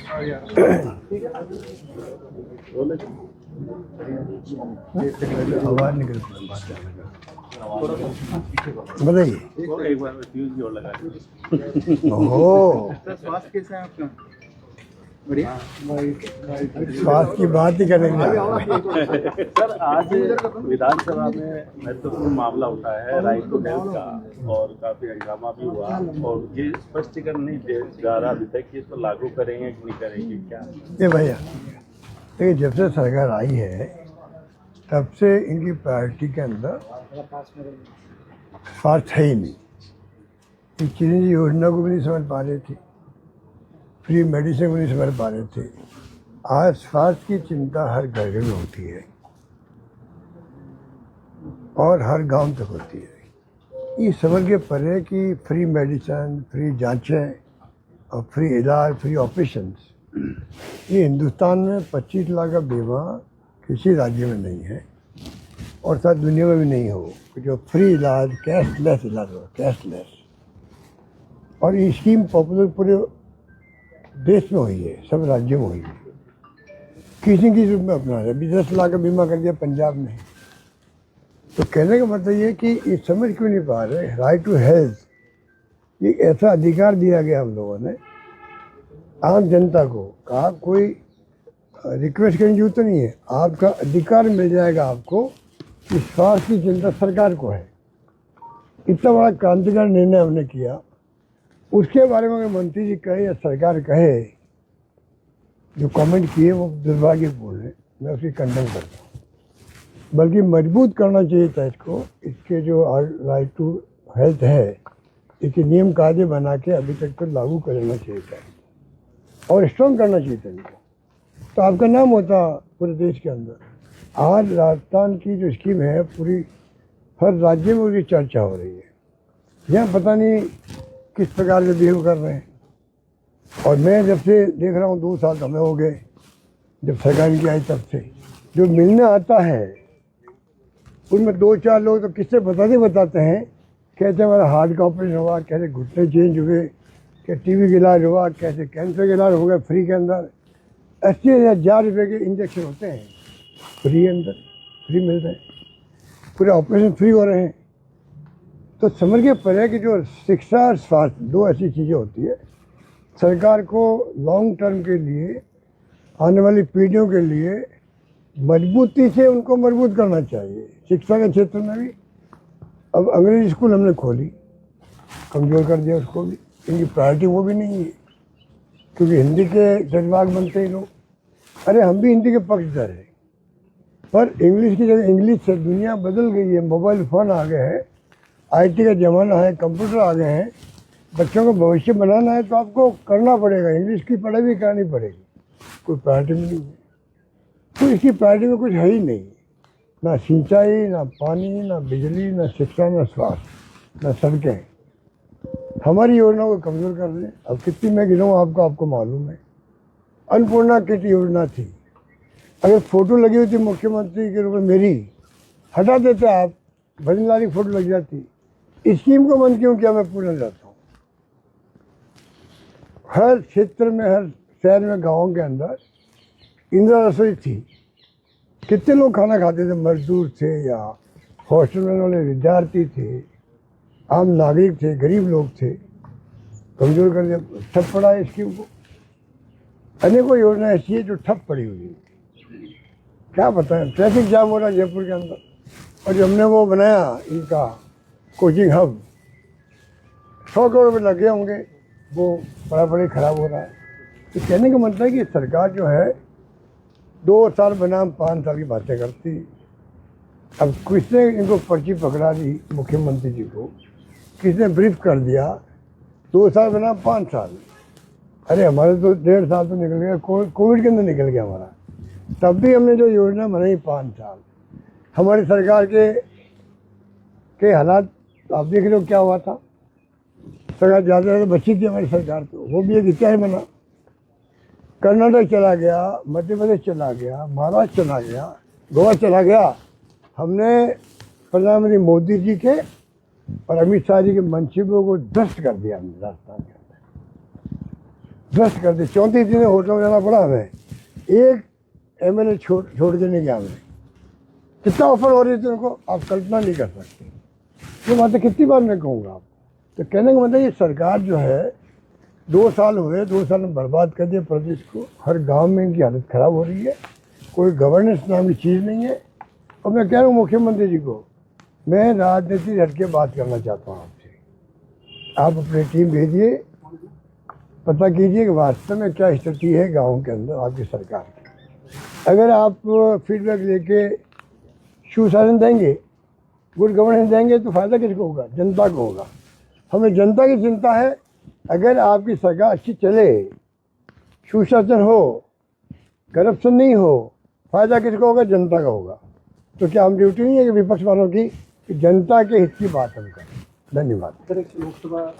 आवाज निकल बताइए। ओहो, स्वास्थ्य कैसा है आपका? बढ़िया। स्वास्थ्य की बात ही करेंगे। सर, आज विधानसभा में महत्वपूर्ण मामला उठा है राइट टू हेल्थ का, और काफी हंगामा भी हुआ, और ये स्पष्टीकरण नहीं जा रहा अभी तक कि इसको लागू करेंगे कि नहीं करेंगे क्या? ये भैया देखिए, जब से सरकार आई है तब से इनकी प्रायोरिटी के अंदर स्वास्थ्य है ही नहीं। ये चिरंजीवी योजना को भी नहीं समझ पा रहे थे, फ्री मेडिसिन को नहीं समझ पा रहे थे। आज स्वास्थ्य की चिंता हर घर में होती है और हर गांव तक होती है। ये समझ के परे कि फ्री मेडिसिन, फ्री जांचें और फ्री इलाज, फ्री ऑपरेशंस, ये हिंदुस्तान में 25 लाख का बीमा किसी राज्य में नहीं है और शायद दुनिया में भी नहीं हो कि जो फ्री इलाज, कैशलेस इलाज हो, कैशलेस। और ये स्कीम पॉपुलर पूरे देश में हुई है, सब राज्यों में हुई है। किसी किसी रूप में अपना है। अभी 10 लाख का बीमा कर दिया पंजाब में। तो कहने का मतलब ये कि ये समझ क्यों नहीं पा रहे, राइट टू हेल्थ ये ऐसा अधिकार दिया गया हम लोगों ने आम जनता को। कहा कोई रिक्वेस्ट करने की जरूरत तो नहीं है, आपका अधिकार मिल जाएगा आपको कि स्वास्थ्य की चिंता सरकार को है। इतना बड़ा क्रांतिकारी निर्णय हमने किया, उसके बारे में अगर मंत्री जी कहे या सरकार कहे, जो कमेंट किए वो दुर्भाग्यपूर्ण है, मैं उसकी कंडम करता हूँ। बल्कि मजबूत करना चाहिए था इसको। इसके जो राइट टू हेल्थ है, इसके नियम कायदे बना के अभी तक तो लागू करना चाहिए था और स्ट्रॉन्ग करना चाहिए था इनको, तो आपका नाम होता पूरे देश के अंदर। आज राजस्थान की जो स्कीम है पूरी हर राज्य में उसकी चर्चा हो रही है। यहाँ पता नहीं किस प्रकार से बिहेव कर रहे हैं। और मैं जब से देख रहा हूँ 2 साल हमें हो गए जब सरकार की आई, तब से जो मिलने आता है उनमें 2-4 लोग तो किससे बताते हैं, कहते हमारा हार्ट का ऑपरेशन हुआ, कैसे घुटने चेंज हुए, क्या टीबी का इलाज हुआ, कैसे कैंसर का इलाज हो गया। फ्री के अंदर 80,000 रुपये के इंजेक्शन होते हैं फ्री, अंदर फ्री मिल रहे हैं, पूरे ऑपरेशन फ्री हो रहे हैं। तो समझ के परे कि जो शिक्षा और स्वास्थ्य 2 ऐसी चीज़ें होती है, सरकार को लॉन्ग टर्म के लिए, आने वाली पीढ़ियों के लिए मजबूती से उनको मजबूत करना चाहिए। शिक्षा के क्षेत्र में भी अब अंग्रेजी स्कूल हमने खोली, कमज़ोर कर दिया उसको भी। इनकी प्रायोरिटी वो भी नहीं है, क्योंकि हिंदी के जज्बात बनते ही लोग। अरे हम भी हिंदी के पक्षधर हैं, पर इंग्लिश की जगह इंग्लिश से दुनिया बदल गई है। मोबाइल फ़ोन आ गए हैं, IT का ज़माना है, कंप्यूटर आ गए हैं। बच्चों को भविष्य बनाना है तो आपको करना पड़ेगा, इंग्लिश की पढ़ाई भी करनी पड़ेगी। कोई प्रायोरिटी नहीं है, तो इसकी प्रायोरिटी में कुछ है ही नहीं। ना सिंचाई, ना पानी, ना बिजली, ना शिक्षा, ना स्वास्थ्य, ना सड़कें। हमारी योजनाओं को कमज़ोर कर दें। अब कितनी मैं गिनाऊँ आपको मालूम है। अन्नपूर्णा किट योजना थी, अगर फ़ोटो लगी हुई थी मुख्यमंत्री के रूप में मेरी, हटा देते आप, भजनलाल की फ़ोटो लग जाती। स्कीम को बंद क्यों किया, मैं पूछना चाहता हूँ। हर क्षेत्र में, हर शहर में, गाँव के अंदर इंदिरा रसोई थी। कितने लोग खाना खाते थे, मजदूर थे या हॉस्टल में वाले विद्यार्थी थे, आम नागरिक थे, गरीब लोग थे। कमज़ोर कर दिया, ठप पड़ा है स्कीम को। अनेकों योजना ऐसी है जो ठप पड़ी हुई है। क्या बताएं, ट्रैफिक जाम हो रहा है जयपुर के अंदर, और जो हमने वो बनाया इनका कोचिंग हब, 100 करोड़ रुपये लगे होंगे, वो बड़ा ख़राब हो रहा है। तो कहने का मतलब है कि सरकार जो है 2 साल बनाम 5 साल की बातें करती। अब किसने इनको पर्ची पकड़ा दी, मुख्यमंत्री जी को किसने ब्रीफ कर दिया, 2 साल बनाम 5 साल। अरे हमारे तो 1.5 साल तो निकल गया, कोविड के अंदर निकल गया हमारा। तब भी हमने जो योजना बनाई 5 साल। हमारी सरकार के हालात आप देख रहे हो क्या हुआ था। सरकार ज़्यादा बची थी हमारी सरकार, तो वो भी एक इतिहास बना। कर्नाटक चला गया, मध्य प्रदेश चला गया, महाराष्ट्र चला गया, गोवा चला गया। हमने प्रधानमंत्री मोदी जी के और अमित शाह जी के मंसूबों को ध्वस्त कर दिया हमने राजस्थान के अंदर। ध्वस्त कर दी। 34 दिन होटल में रहना पड़ा हमें, एक MLA छोड़ के नहीं गया हमें। कितना ऑफर हो रही थी उनको, आप कल्पना नहीं कर सकते। ये बातें कितनी बार मैं कहूँगा आप। तो कहने का मतलब ये सरकार जो है 2 साल हुए, 2 साल में बर्बाद कर दिया प्रदेश को। हर गांव में इनकी हालत खराब हो रही है, कोई गवर्नेंस नाम की चीज़ नहीं है। और मैं कह रहा हूँ मुख्यमंत्री जी को, मैं राजनीति हट के बात करना चाहता हूँ आपसे। आप अपनी टीम भेजिए, पता कीजिए कि वास्तव में क्या स्थिति है गाँव के अंदर आपकी सरकार की। अगर आप फीडबैक लेके सुशासन देंगे, गुड गवर्नेंस देंगे, तो फायदा किसको होगा? जनता को होगा। हमें जनता की चिंता है। अगर आपकी सरकार अच्छी चले, सुशासन हो, करप्शन नहीं हो, फायदा किसको होगा? जनता का होगा। तो क्या हम ड्यूटी नहीं है कि विपक्ष वालों की कि जनता के हित की बात हम करें? धन्यवाद। लोकसभा